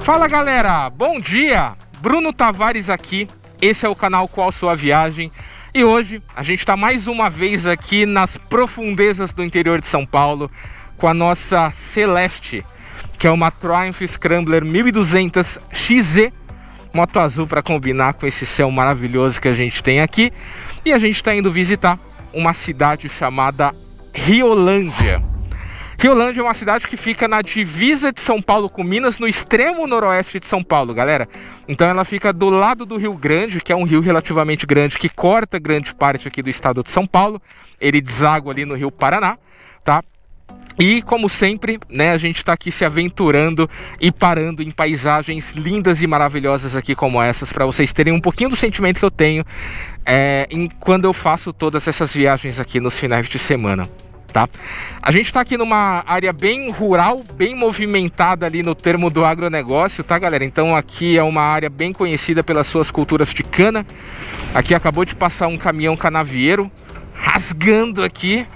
Fala galera, bom dia! Bruno Tavares aqui, esse é o canal Qual Sua Viagem e hoje a gente está mais uma vez aqui nas profundezas do interior de São Paulo com a nossa Celeste, que é uma Triumph Scrambler 1200 XZ, moto azul para combinar com esse céu maravilhoso que a gente tem aqui. E a gente está indo visitar uma cidade chamada Riolândia. Riolândia é uma cidade que fica na divisa de São Paulo com Minas, no extremo noroeste de São Paulo, galera. Então ela fica do lado do Rio Grande, que é um rio relativamente grande, que corta grande parte aqui do estado de São Paulo. Ele deságua ali no Rio Paraná, tá? E como sempre, né, a gente está aqui se aventurando e parando em paisagens lindas e maravilhosas aqui como essas, para vocês terem um pouquinho do sentimento que eu tenho quando eu faço todas essas viagens aqui nos finais de semana. Tá? A gente está aqui numa área bem rural, bem movimentada ali no termo do agronegócio, tá galera? Então aqui é uma área bem conhecida pelas suas culturas de cana. Aqui acabou de passar um caminhão canavieiro, rasgando aqui,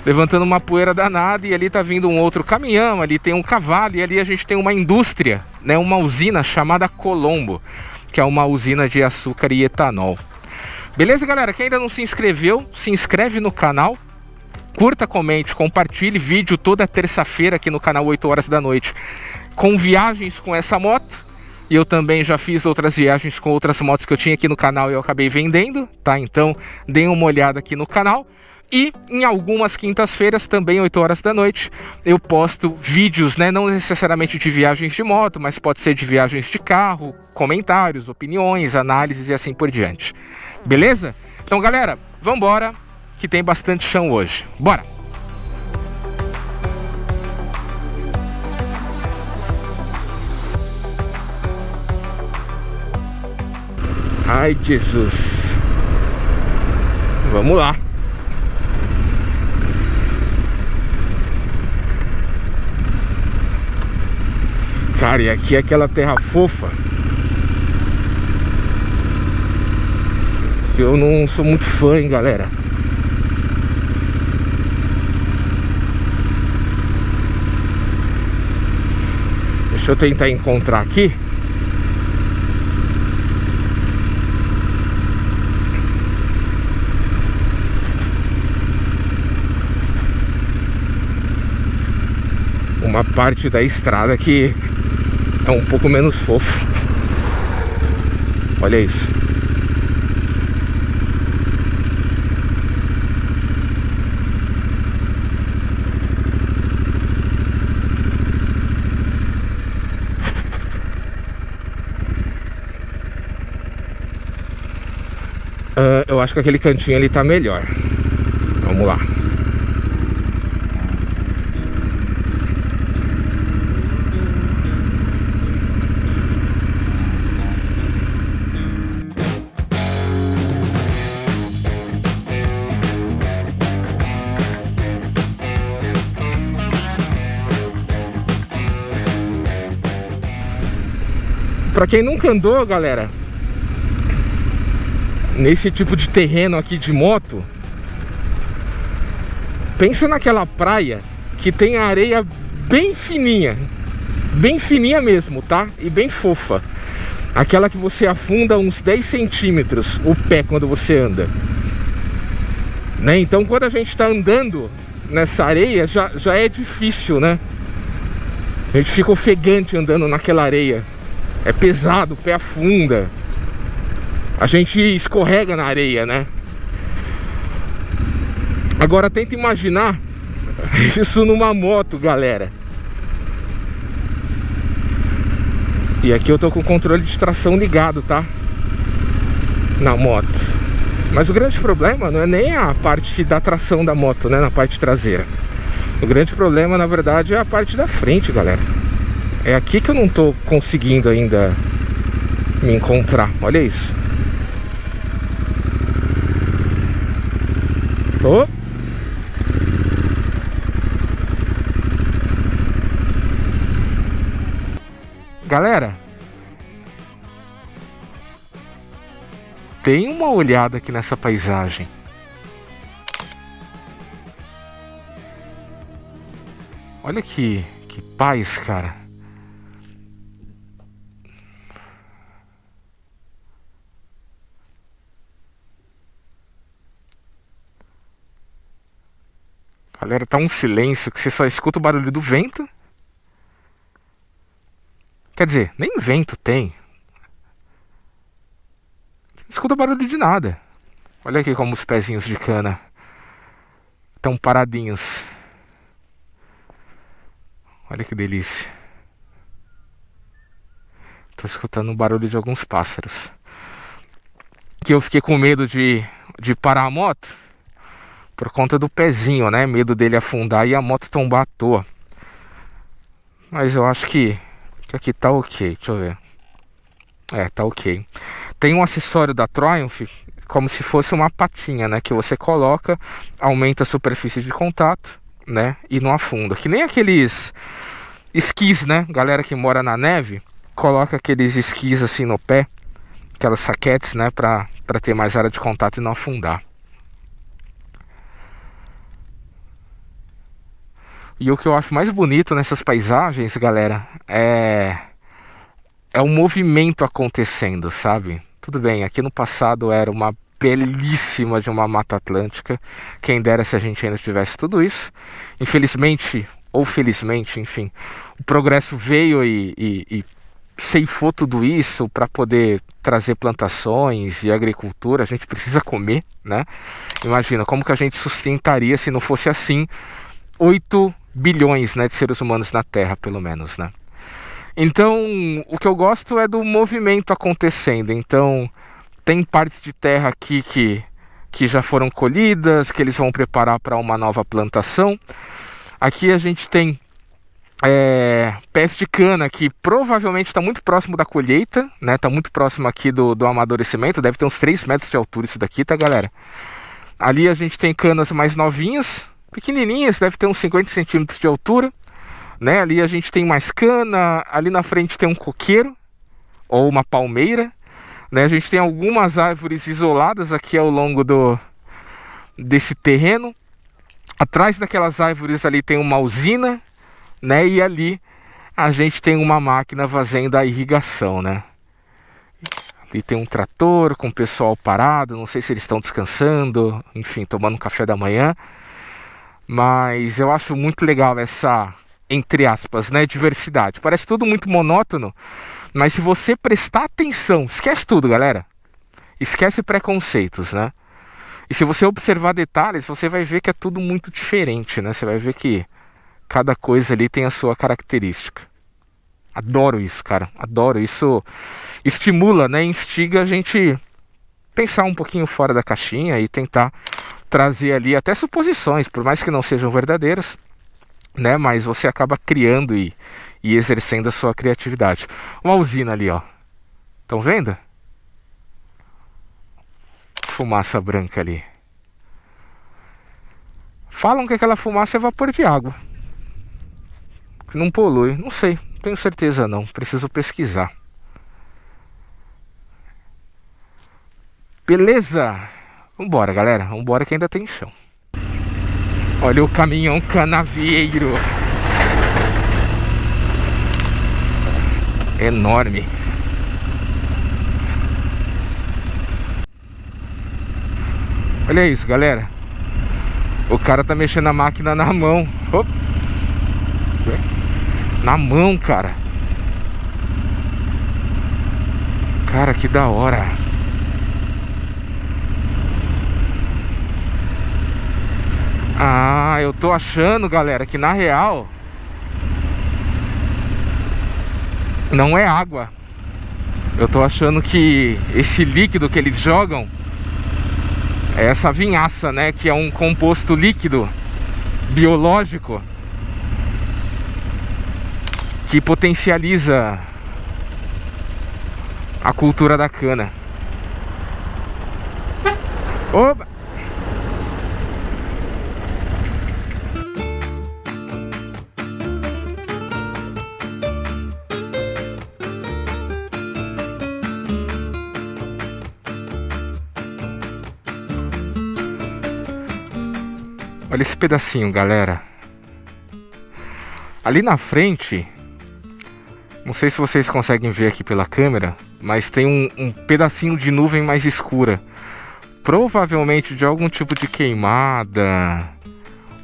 levantando uma poeira danada, e ali tá vindo um outro caminhão, ali tem um cavalo, e ali a gente tem uma indústria, né? Uma usina chamada Colombo, que é uma usina de açúcar e etanol. Beleza galera? Quem ainda não se inscreveu, se inscreve no canal. Curta, comente, compartilhe vídeo toda terça-feira aqui no canal 8 horas da noite com viagens com essa moto. E eu também já fiz outras viagens com outras motos que eu tinha aqui no canal e eu acabei vendendo, tá? Então deem uma olhada aqui no canal. E em algumas quintas-feiras, também 8 horas da noite, eu posto vídeos, né? Não necessariamente de viagens de moto, mas pode ser de viagens de carro, comentários, opiniões, análises e assim por diante. Beleza? Então galera, vambora, que tem bastante chão hoje. Bora! Ai, Jesus! Vamos lá! Cara, e aqui é aquela terra fofa. Eu não sou muito fã, hein, galera. Deixa eu tentar encontrar aqui. Uma parte da estrada que é um pouco menos fofo. Olha isso. Eu acho que aquele cantinho ali tá melhor. Vamos lá. Pra quem nunca andou, galera, nesse tipo de terreno aqui de moto, pensa naquela praia que tem a areia bem fininha mesmo, tá? E bem fofa. Aquela que você afunda uns 10 centímetros o pé quando você anda, né? Então quando a gente tá andando nessa areia, já é difícil, né? A gente fica ofegante andando naquela areia. É pesado, o pé afunda. A gente escorrega na areia, né? Agora tenta imaginar isso numa moto, galera. E aqui eu tô com o controle de tração ligado, tá? Na moto. Mas o grande problema não é nem a parte da tração da moto, né? Na parte traseira. O grande problema, na verdade, é a parte da frente, galera. É aqui que eu não tô conseguindo ainda me encontrar. Olha isso. Oh. Galera, deem uma olhada aqui nessa paisagem. Olha que paz, cara. Galera, tá um silêncio que você só escuta o barulho do vento. Quer dizer, nem vento tem. Não escuta barulho de nada. Olha aqui como os pezinhos de cana estão paradinhos. Olha que delícia. Tô escutando o barulho de alguns pássaros. Que eu fiquei com medo de parar a moto por conta do pezinho, né? Medo dele afundar e a moto tombar à toa. Mas eu acho que aqui tá ok. Deixa eu ver. Tá ok. Tem um acessório da Triumph, como se fosse uma patinha, né? Que você coloca, aumenta a superfície de contato, né? E não afunda. Que nem aqueles esquis, né? Galera que mora na neve, coloca aqueles esquis assim no pé, aquelas saquetes, né? Pra ter mais área de contato e não afundar. E o que eu acho mais bonito nessas paisagens, galera, é o movimento acontecendo, sabe? Tudo bem, aqui no passado era uma belíssima de uma Mata Atlântica. Quem dera se a gente ainda tivesse tudo isso. Infelizmente, ou felizmente, enfim, o progresso veio e ceifou tudo isso para poder trazer plantações e agricultura. A gente precisa comer, né? Imagina, como que a gente sustentaria se não fosse assim 8 bilhões, né, de seres humanos na Terra, pelo menos, né? Então, o que eu gosto é do movimento acontecendo. Então, tem partes de terra aqui que já foram colhidas, que eles vão preparar para uma nova plantação. Aqui a gente tem pés de cana que provavelmente está muito próximo da colheita, né? Está muito próximo aqui do amadurecimento. Deve ter uns 3 metros de altura isso daqui, tá, galera? Ali a gente tem canas mais novinhas, pequenininhas, deve ter uns 50 centímetros de altura, né? Ali a gente tem mais cana, ali na frente tem um coqueiro ou uma palmeira, né? A gente tem algumas árvores isoladas aqui ao longo desse terreno. Atrás daquelas árvores ali tem uma usina, né? E ali a gente tem uma máquina fazendo a irrigação, né? Ali tem um trator com o pessoal parado, não sei se eles estão descansando, enfim, tomando um café da manhã. Mas eu acho muito legal essa, entre aspas, né, diversidade. Parece tudo muito monótono, mas se você prestar atenção, esquece tudo, galera. Esquece preconceitos, né? E se você observar detalhes, você vai ver que é tudo muito diferente, né? Você vai ver que cada coisa ali tem a sua característica. Adoro isso, cara. Adoro. Isso estimula, né? Instiga a gente pensar um pouquinho fora da caixinha e tentar trazer ali até suposições, por mais que não sejam verdadeiras, né? Mas você acaba criando e exercendo a sua criatividade. Uma usina ali, ó. Estão vendo? Fumaça branca ali. Falam que aquela fumaça é vapor de água, que não polui. Não sei, não tenho certeza não. Preciso pesquisar. Beleza? Vambora, galera. Vambora que ainda tem chão. Olha o caminhão canavieiro. Enorme. Olha isso, galera. O cara tá mexendo a máquina na mão. Opa. Na mão, cara. Cara, que da hora. Ah, eu tô achando, galera, que na real não é água. Eu tô achando que esse líquido que eles jogam é essa vinhaça, né? Que é um composto líquido biológico que potencializa a cultura da cana. Opa! Olha esse pedacinho, galera. Ali na frente, não sei se vocês conseguem ver aqui pela câmera, mas tem um pedacinho de nuvem mais escura. Provavelmente de algum tipo de queimada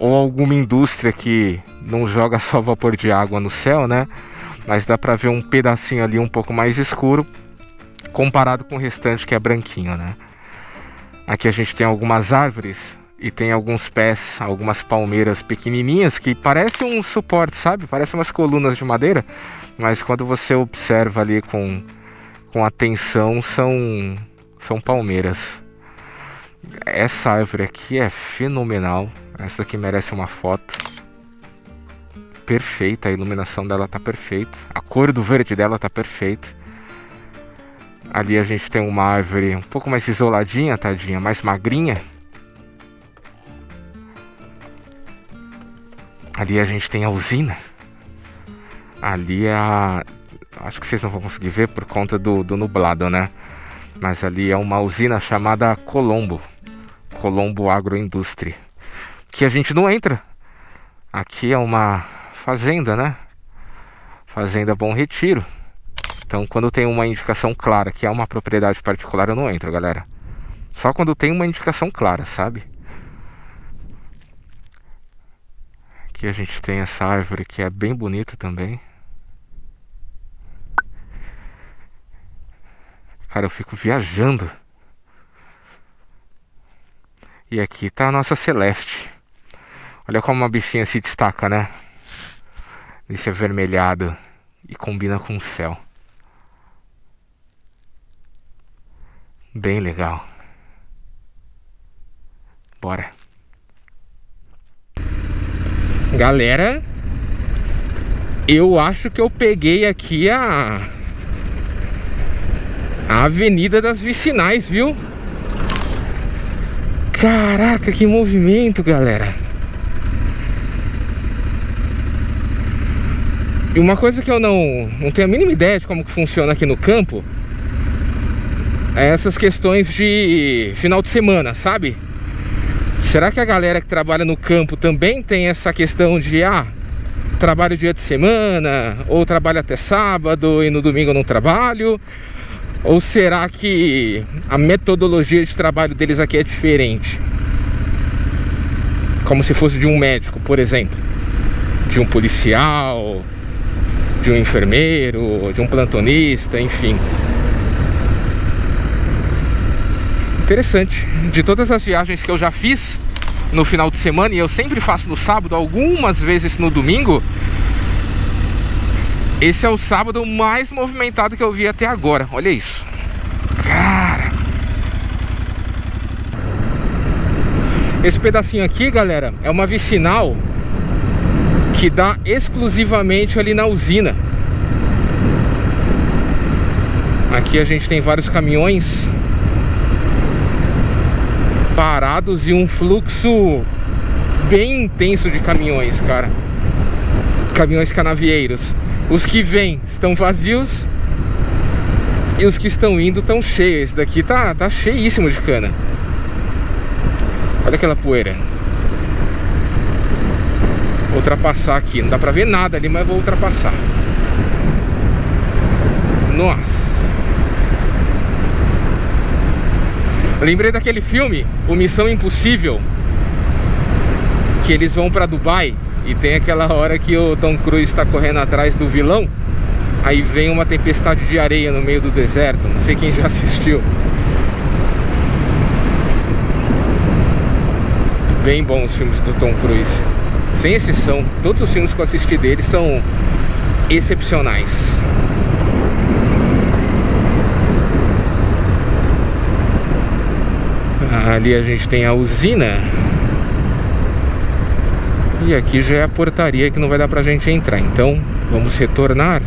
ou alguma indústria que não joga só vapor de água no céu, né? Mas dá pra ver um pedacinho ali um pouco mais escuro comparado com o restante que é branquinho, né? Aqui a gente tem algumas árvores e tem alguns pés, algumas palmeiras pequenininhas que parecem um suporte, sabe? Parecem umas colunas de madeira, mas quando você observa ali com atenção são palmeiras. Essa árvore aqui é fenomenal. Essa aqui merece uma foto. Perfeita, a iluminação dela tá perfeita. A cor do verde dela tá perfeita. Ali a gente tem uma árvore um pouco mais isoladinha, tadinha, mais magrinha. Ali a gente tem a usina. Ali é a... Acho que vocês não vão conseguir ver por conta do nublado, né? Mas ali é uma usina chamada Colombo Agroindústria, que a gente não entra. Aqui é uma fazenda, né? Fazenda Bom Retiro. Então quando tem uma indicação clara que é uma propriedade particular, eu não entro, galera. Só quando tem uma indicação clara, sabe? Aqui a gente tem essa árvore que é bem bonita também. Cara, eu fico viajando. E aqui tá a nossa Celeste. Olha como uma bichinha se destaca, né? Esse avermelhado. E combina com o céu. Bem legal. Bora. Galera, eu acho que eu peguei aqui a Avenida das Vicinais, viu? Caraca, que movimento, galera. E uma coisa que eu não tenho a mínima ideia de como que funciona aqui no campo é essas questões de final de semana, sabe? Será que a galera que trabalha no campo também tem essa questão de trabalho dia de semana, ou trabalho até sábado e no domingo eu não trabalho? Ou será que a metodologia de trabalho deles aqui é diferente? Como se fosse de um médico, por exemplo, de um policial, de um enfermeiro, de um plantonista, enfim. Interessante. De todas as viagens que eu já fiz no final de semana, e eu sempre faço no sábado, algumas vezes no domingo, esse é o sábado mais movimentado que eu vi até agora. Olha isso. Cara. Esse pedacinho aqui, galera, é uma vicinal que dá exclusivamente ali na usina. Aqui a gente tem vários caminhões parados e um fluxo bem intenso de caminhões, cara. Caminhões canavieiros. Os que vêm estão vazios e os que estão indo estão cheios. Esse daqui tá cheíssimo de cana. Olha aquela poeira. Vou ultrapassar aqui. Não dá pra ver nada ali, mas vou ultrapassar. Nossa. Lembrei daquele filme, o Missão Impossível, que eles vão pra Dubai e tem aquela hora que o Tom Cruise está correndo atrás do vilão. Aí vem uma tempestade de areia no meio do deserto. Não sei quem já assistiu. Bem bons os filmes do Tom Cruise. Sem exceção, todos os filmes que eu assisti dele são excepcionais. Ali a gente tem a usina. E aqui já é a portaria que não vai dar pra gente entrar. Então vamos retornar.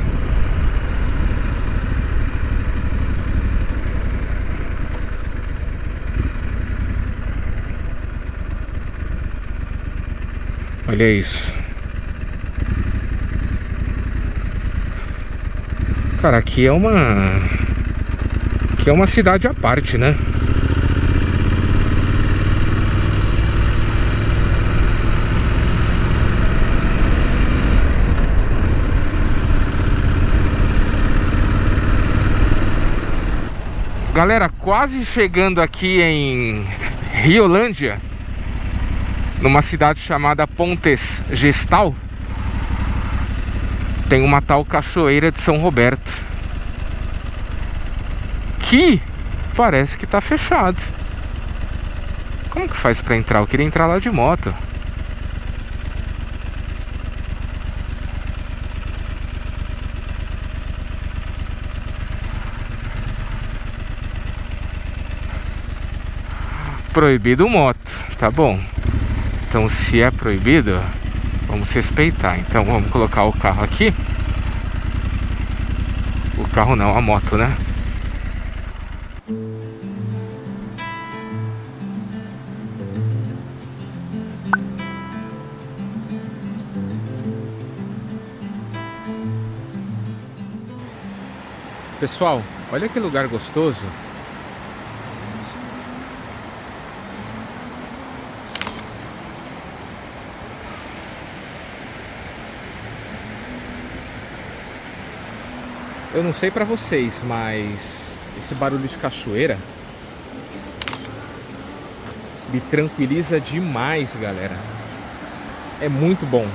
Olha isso. Cara, aqui é uma cidade à parte, né? Galera, quase chegando aqui em Riolândia. numa cidade chamada Pontes Gestal, tem uma tal Cachoeira de São Roberto, que parece que tá fechado. Como que faz pra entrar? Eu queria entrar lá de moto. Proibido moto, tá bom. Então se é proibido, vamos respeitar. Então vamos colocar o carro aqui. O carro não, a moto, né? Pessoal, olha que lugar gostoso. Eu não sei pra vocês, mas esse barulho de cachoeira me tranquiliza demais, galera. É muito bom.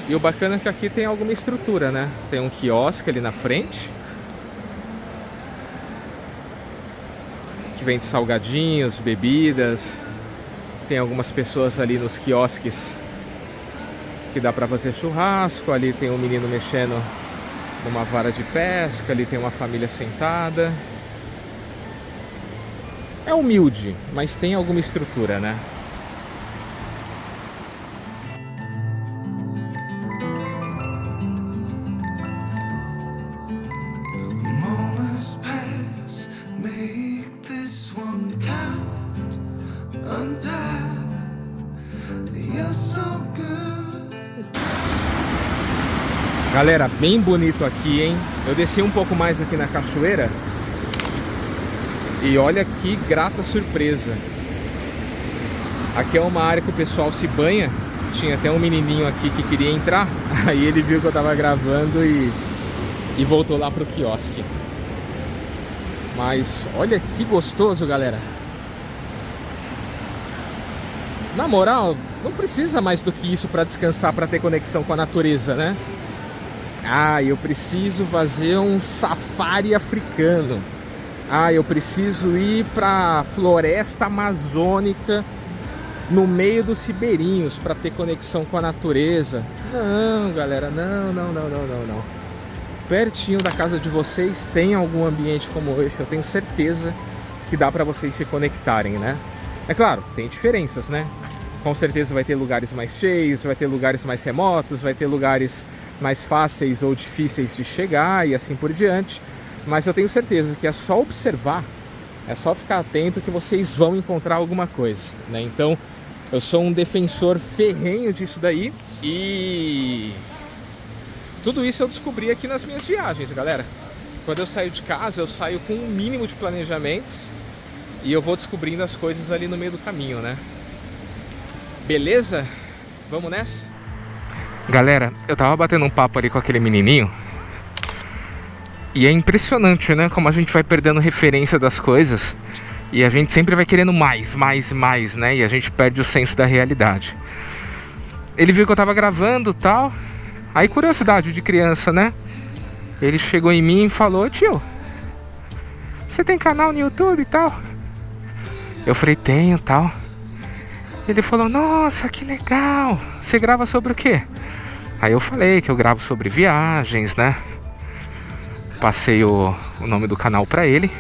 E o bacana é que aqui tem alguma estrutura, né? Tem um quiosque ali na frente, que vende salgadinhos, bebidas. Tem algumas pessoas ali nos quiosques que dá pra fazer churrasco. Ali tem um menino mexendo numa vara de pesca. Ali tem uma família sentada. É humilde, mas tem alguma estrutura, né? Galera, bem bonito aqui, hein? Eu desci um pouco mais aqui na cachoeira e olha que grata surpresa. Aqui é uma área que o pessoal se banha. Tinha até um menininho aqui que queria entrar. Aí ele viu que eu tava gravando e voltou lá pro quiosque. Mas olha que gostoso, galera. Na moral, não precisa mais do que isso para descansar, para ter conexão com a natureza, né? Ah, eu preciso fazer um safari africano. Ah, eu preciso ir para floresta amazônica no meio dos ribeirinhos para ter conexão com a natureza. Não, galera, não. Pertinho da casa de vocês tem algum ambiente como esse. Eu tenho certeza que dá para vocês se conectarem, né? É claro, tem diferenças, né? Com certeza vai ter lugares mais cheios, vai ter lugares mais remotos, vai ter lugares mais fáceis ou difíceis de chegar e assim por diante. Mas eu tenho certeza que é só observar, é só ficar atento que vocês vão encontrar alguma coisa, né? Então, eu sou um defensor ferrenho disso daí e tudo isso eu descobri aqui nas minhas viagens, galera. Quando eu saio de casa, eu saio com um mínimo de planejamento e eu vou descobrindo as coisas ali no meio do caminho, né? Beleza? Vamos nessa? Galera, eu tava batendo um papo ali com aquele menininho e é impressionante, né? Como a gente vai perdendo referência das coisas e a gente sempre vai querendo mais, né? E a gente perde o senso da realidade. Ele viu que eu tava gravando e tal. Aí, curiosidade de criança, né? Ele chegou em mim e falou: tio, você tem canal no YouTube e tal? Eu falei: tenho, tal. Ele falou: nossa, que legal. Você grava sobre o quê? Aí eu falei que eu gravo sobre viagens, né? Passei o nome do canal pra ele.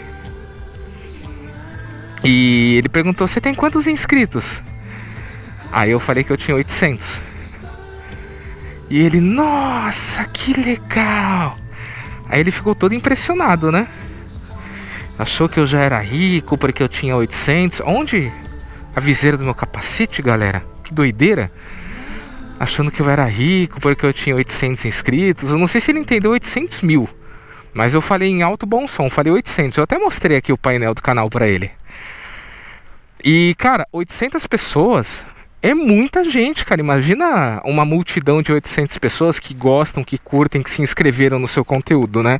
E ele perguntou: você tem quantos inscritos? Aí eu falei que eu tinha 800. E ele: nossa, que legal. Aí ele ficou todo impressionado, né? Achou que eu já era rico porque eu tinha 800. Onde? A viseira do meu capacete, galera. Que doideira. Achando que eu era rico porque eu tinha 800 inscritos. Eu não sei se ele entendeu 800 mil. Mas eu falei em alto bom som, falei 800. Eu até mostrei aqui o painel do canal pra ele. E, cara, 800 pessoas É muita gente, cara. Imagina uma multidão de 800 pessoas que gostam, que curtem, que se inscreveram no seu conteúdo, né?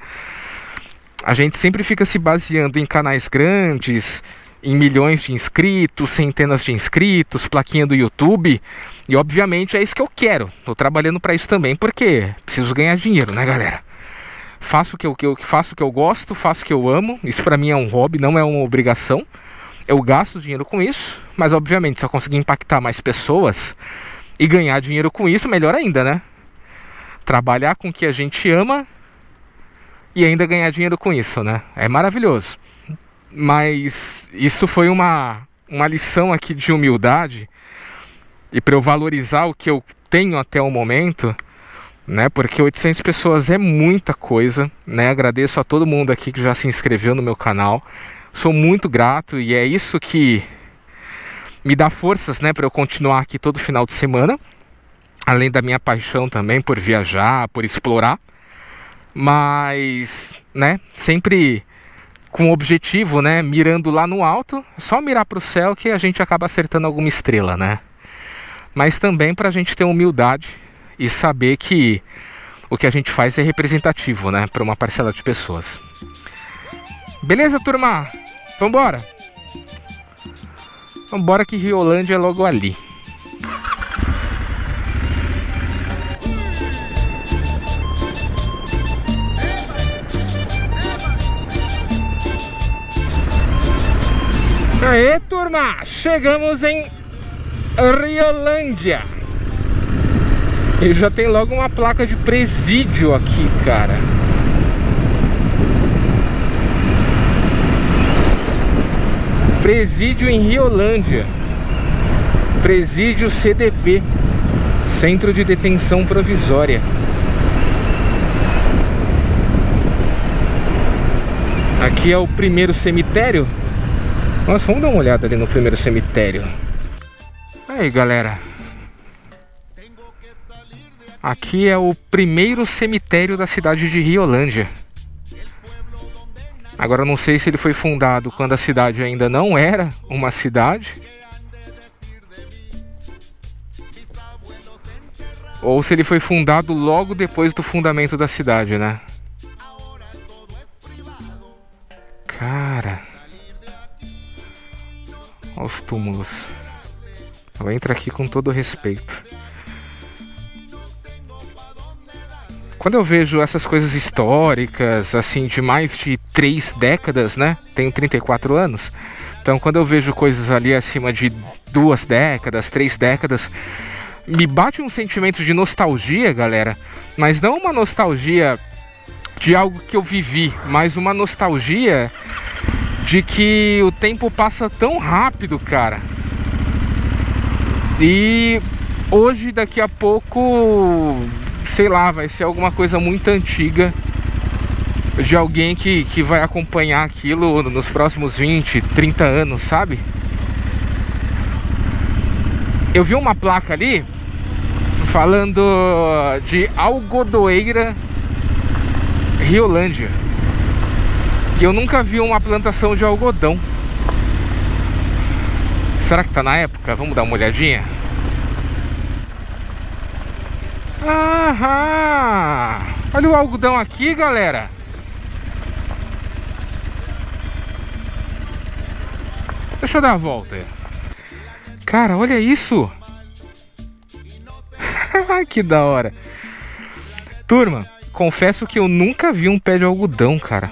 A gente sempre fica se baseando em canais grandes, em milhões de inscritos, centenas de inscritos, plaquinha do YouTube. E obviamente é isso que eu quero. Tô trabalhando para isso também, porque preciso ganhar dinheiro, né, galera? Faço o que eu gosto, faço o que eu amo. Isso para mim é um hobby, não é uma obrigação. Eu gasto dinheiro com isso, mas obviamente se eu conseguir impactar mais pessoas e ganhar dinheiro com isso, melhor ainda, né? Trabalhar com o que a gente ama e ainda ganhar dinheiro com isso, né? É maravilhoso. Mas isso foi uma lição aqui de humildade e para eu valorizar o que eu tenho até o momento, né? Porque 800 pessoas é muita coisa, né? Agradeço a todo mundo aqui que já se inscreveu no meu canal. Sou muito grato e é isso que me dá forças, né, para eu continuar aqui todo final de semana. Além da minha paixão também por viajar, por explorar. Mas, né, sempre com objetivo, né, mirando lá no alto. É só mirar para o céu que a gente acaba acertando alguma estrela, né? Mas também para a gente ter humildade e saber que o que a gente faz é representativo, né, para uma parcela de pessoas. Beleza, turma? Vambora? Vambora que Riolândia é logo ali. Aê, turma! Chegamos em Riolândia. E já tem logo uma placa de presídio aqui, cara. Presídio em Riolândia. Presídio CDP, Centro de Detenção Provisória. Aqui é o primeiro cemitério. Nossa, vamos dar uma olhada ali no primeiro cemitério. Aí, galera. Aqui é o primeiro cemitério da cidade de Riolândia. Agora eu não sei se ele foi fundado quando a cidade ainda não era uma cidade, ou se ele foi fundado logo depois do fundamento da cidade, né? Cara, olha os túmulos. Eu entro aqui com todo respeito. Quando eu vejo essas coisas históricas, assim, de mais de 3 décadas, né? Tenho 34 anos. Então, quando eu vejo coisas ali acima de 2 décadas, 3 décadas, me bate um sentimento de nostalgia, galera. Mas não uma nostalgia de algo que eu vivi, mas uma nostalgia de que o tempo passa tão rápido, cara. E hoje, daqui a pouco, sei lá, vai ser alguma coisa muito antiga de alguém que vai acompanhar aquilo nos próximos 20, 30 anos, sabe? Eu vi uma placa ali falando de Algodoeira Riolândia. E eu nunca vi uma plantação de algodão. Será que tá na época? Vamos dar uma olhadinha? Aham! Olha o algodão aqui, galera. Deixa eu dar a volta. Cara, olha isso. Que da hora. Turma, confesso que eu nunca vi um pé de algodão, cara.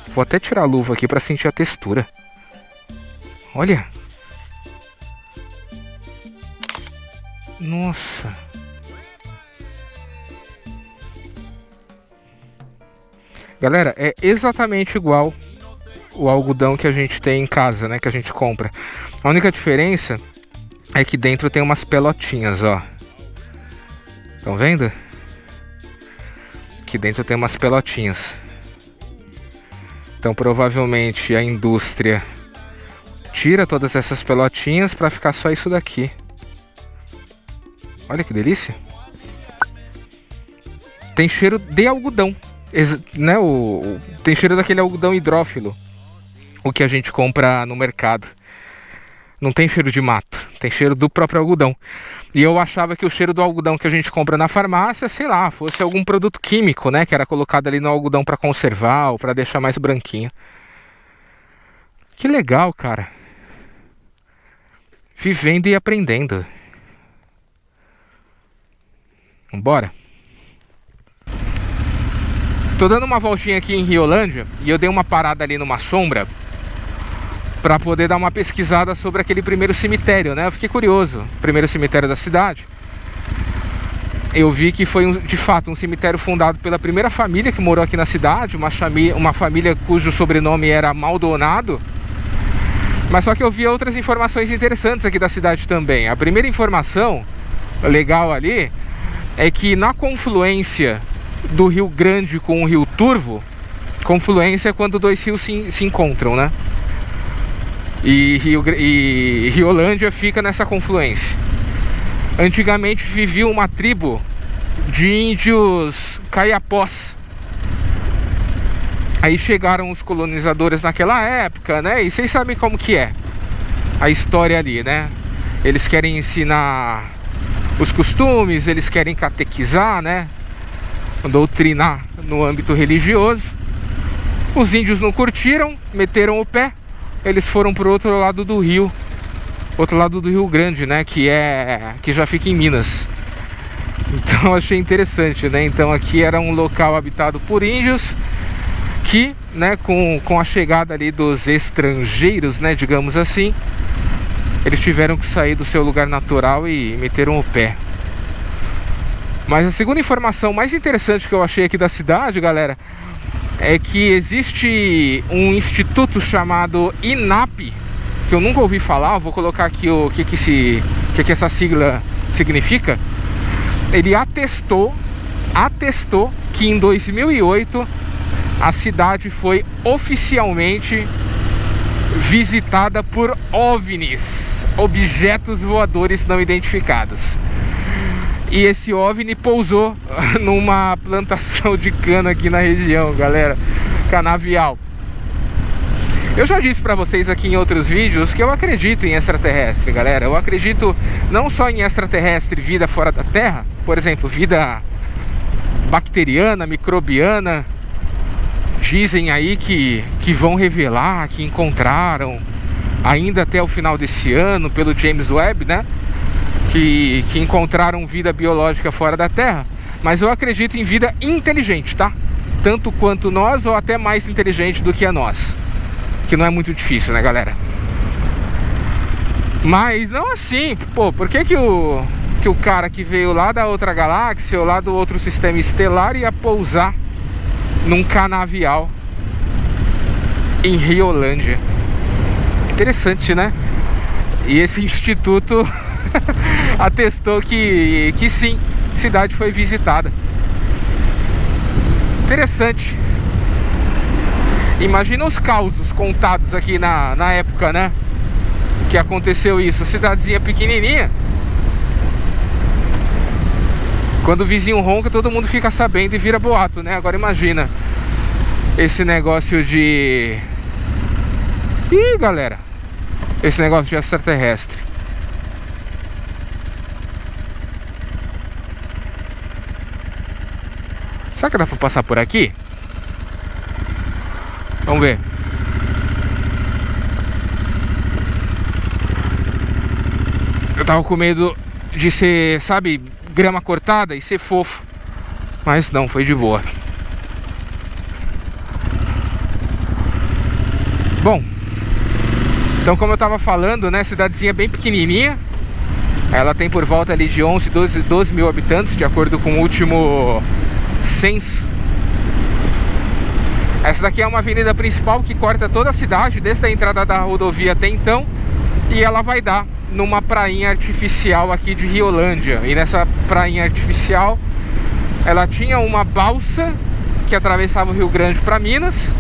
Vou até tirar a luva aqui pra sentir a textura. Olha. Nossa. Galera, é exatamente igual o algodão que a gente tem em casa, né? Que a gente compra. A única diferença é que dentro tem umas pelotinhas, ó. Estão vendo? Aqui dentro tem umas pelotinhas. Então provavelmente a indústria tira todas essas pelotinhas para ficar só isso daqui. Olha que delícia. Tem cheiro de algodão, né? Tem cheiro daquele algodão hidrófilo, o que a gente compra no mercado. Não tem cheiro de mato, tem cheiro do próprio algodão. E eu achava que o cheiro do algodão que a gente compra na farmácia, sei lá, fosse algum produto químico, né? Que era colocado ali no algodão para conservar ou para deixar mais branquinho. Que legal, cara. Vivendo e aprendendo. Vambora. Tô dando uma voltinha aqui em Riolândia e eu dei uma parada ali numa sombra para poder dar uma pesquisada sobre aquele primeiro cemitério, né? Eu fiquei curioso. Primeiro cemitério da cidade. Eu vi que foi, de fato, um cemitério fundado pela primeira família que morou aqui na cidade. Uma família cujo sobrenome era Maldonado. Mas só que eu vi outras informações interessantes aqui da cidade também. A primeira informação legal ali é que na confluência do Rio Grande com o Rio Turvo, confluência é quando dois rios se encontram, né? E Riolândia fica nessa confluência. Antigamente vivia uma tribo de índios caiapós. Aí chegaram os colonizadores naquela época, né? E vocês sabem como que é a história ali, né? Eles querem ensinar os costumes, eles querem catequizar, né? Doutrinar no âmbito religioso. Os índios não curtiram, meteram o pé. Eles foram pro outro lado do rio, outro lado do Rio Grande, né? Que já fica em Minas. Então achei interessante, né? Então aqui era um local habitado por índios que, né, com a chegada ali dos estrangeiros, né, digamos assim, eles tiveram que sair do seu lugar natural e meteram o pé. Mas a segunda informação mais interessante que eu achei aqui da cidade, galera, é que existe um instituto chamado INAP, que eu nunca ouvi falar. Eu vou colocar aqui o que essa sigla significa. Ele atestou que em 2008 a cidade foi oficialmente visitada por OVNIs, objetos voadores não identificados. E esse OVNI pousou numa plantação de cana aqui na região, galera, canavial. Eu já disse pra vocês aqui em outros vídeos que eu acredito em extraterrestre, galera. Eu acredito não só em extraterrestre, vida fora da Terra, por exemplo, vida bacteriana, microbiana. Dizem aí que vão revelar que encontraram ainda até o final desse ano pelo James Webb, né? Que encontraram vida biológica fora da Terra. Mas eu acredito em vida inteligente, tá? Tanto quanto nós ou até mais inteligente do que a nós. Que não é muito difícil, né, galera? Mas não assim, pô, por que o cara que veio lá da outra galáxia ou lá do outro sistema estelar ia pousar num canavial em Riolândia? Interessante, né? E esse instituto atestou que sim, a cidade foi visitada. Interessante. Imagina os causos contados aqui na época, né? Que aconteceu isso. Cidadezinha pequenininha. Quando o vizinho ronca, todo mundo fica sabendo e vira boato, né? Agora imagina esse negócio de... Ih, galera, esse negócio de extraterrestre. Será que dá pra passar por aqui? Vamos ver. Eu tava com medo de ser, sabe, grama cortada e ser fofo. Mas não, foi de boa. Bom, então como eu tava falando, né, cidadezinha bem pequenininha. Ela tem por volta ali de 11, 12 mil habitantes, de acordo com o último censo. Essa daqui é uma avenida principal que corta toda a cidade, desde a entrada da rodovia até então. E ela vai dar numa prainha artificial aqui de Riolândia. E nessa prainha artificial, ela tinha uma balsa que atravessava o Rio Grande para Minas.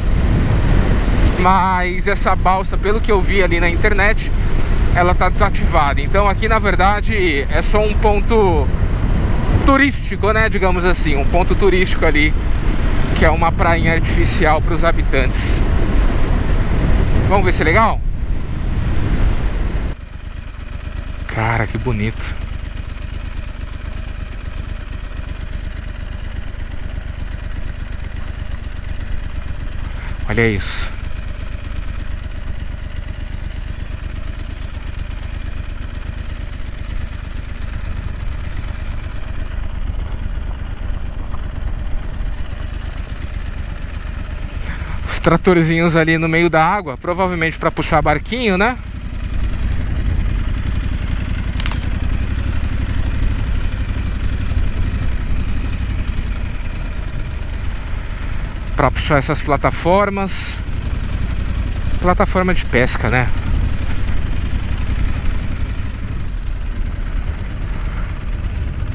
Mas essa balsa, pelo que eu vi ali na internet, ela tá desativada. Então aqui na verdade é só um ponto turístico, né, digamos assim, um ponto turístico ali, que é uma prainha artificial para os habitantes. Vamos ver se é legal? Cara, que bonito. Olha isso. Os tratorzinhos ali no meio da água, provavelmente para puxar barquinho, né? Para puxar essas plataformas. Plataforma de pesca, né?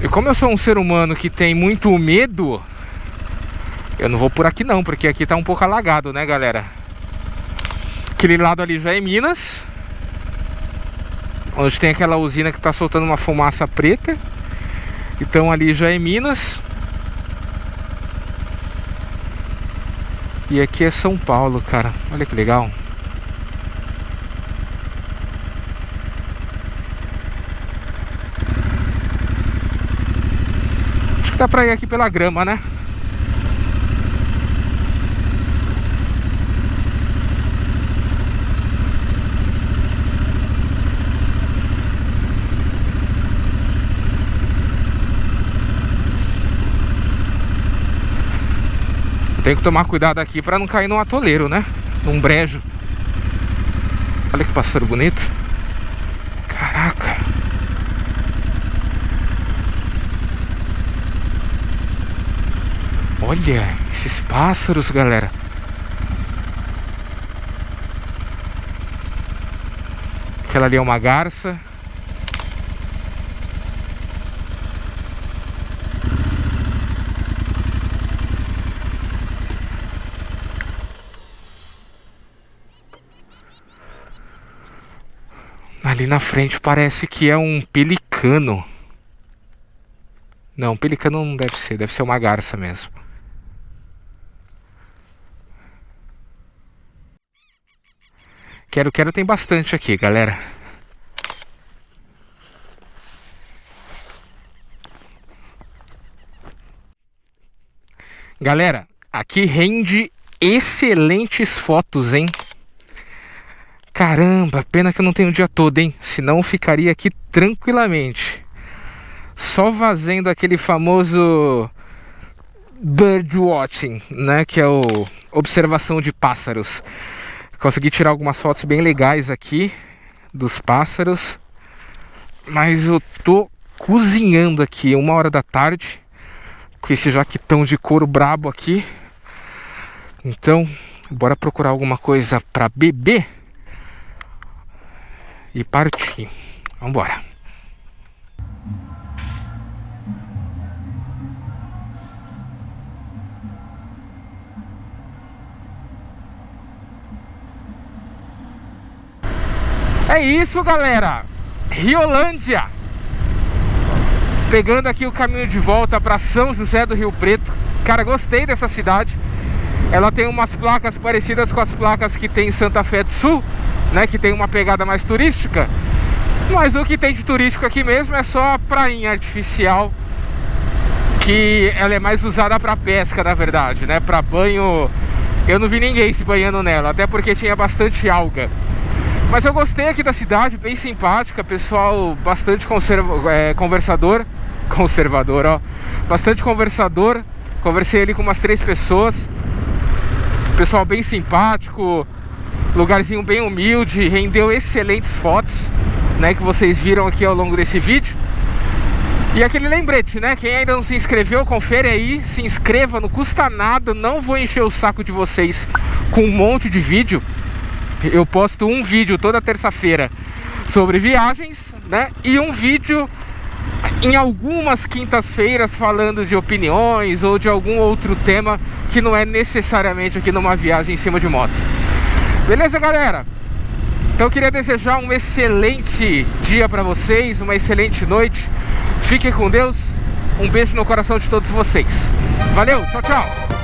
E como eu sou um ser humano que tem muito medo, eu não vou por aqui não, porque aqui tá um pouco alagado, né, galera? Aquele lado ali já é Minas, onde tem aquela usina que tá soltando uma fumaça preta. Então ali já é Minas. E aqui é São Paulo, cara. Olha que legal. Acho que dá pra ir aqui pela grama, né? Tem que tomar cuidado aqui pra não cair num atoleiro, né? Num brejo. Olha que pássaro bonito. Caraca. Olha esses pássaros, galera. Aquela ali é uma garça. Ali na frente parece que é um pelicano. Não, pelicano não deve ser uma garça mesmo. Quero tem bastante aqui, galera. Galera, aqui rende excelentes fotos, hein? Caramba, pena que eu não tenho o dia todo, hein? Senão eu ficaria aqui tranquilamente. Só fazendo aquele famoso bird watching, né? Que é o observação de pássaros. Consegui tirar algumas fotos bem legais aqui dos pássaros. Mas eu tô cozinhando aqui 1h da tarde. Com esse jaquetão de couro brabo aqui. Então, bora procurar alguma coisa pra beber. E partir. Vambora. É isso, galera. Riolândia. Pegando aqui o caminho de volta para São José do Rio Preto. Cara, gostei dessa cidade. Ela tem umas placas parecidas com as placas que tem em Santa Fé do Sul, né, que tem uma pegada mais turística. Mas o que tem de turístico aqui mesmo é só a prainha artificial, que ela é mais usada para pesca, na verdade, né? Para banho, eu não vi ninguém se banhando nela, até porque tinha bastante alga. Mas eu gostei aqui da cidade, bem simpática, pessoal bastante conversador, ó, bastante conversador. Conversei ali com umas 3 pessoas. Pessoal bem simpático, lugarzinho bem humilde, rendeu excelentes fotos, né, que vocês viram aqui ao longo desse vídeo. E aquele lembrete, né, quem ainda não se inscreveu, confere aí, se inscreva, não custa nada, não vou encher o saco de vocês com um monte de vídeo. Eu posto um vídeo toda terça-feira sobre viagens, né, e um vídeo em algumas quintas-feiras falando de opiniões ou de algum outro tema que não é necessariamente aqui numa viagem em cima de moto. Beleza, galera? Então eu queria desejar um excelente dia para vocês, uma excelente noite. Fiquem com Deus. Um beijo no coração de todos vocês. Valeu, tchau, tchau.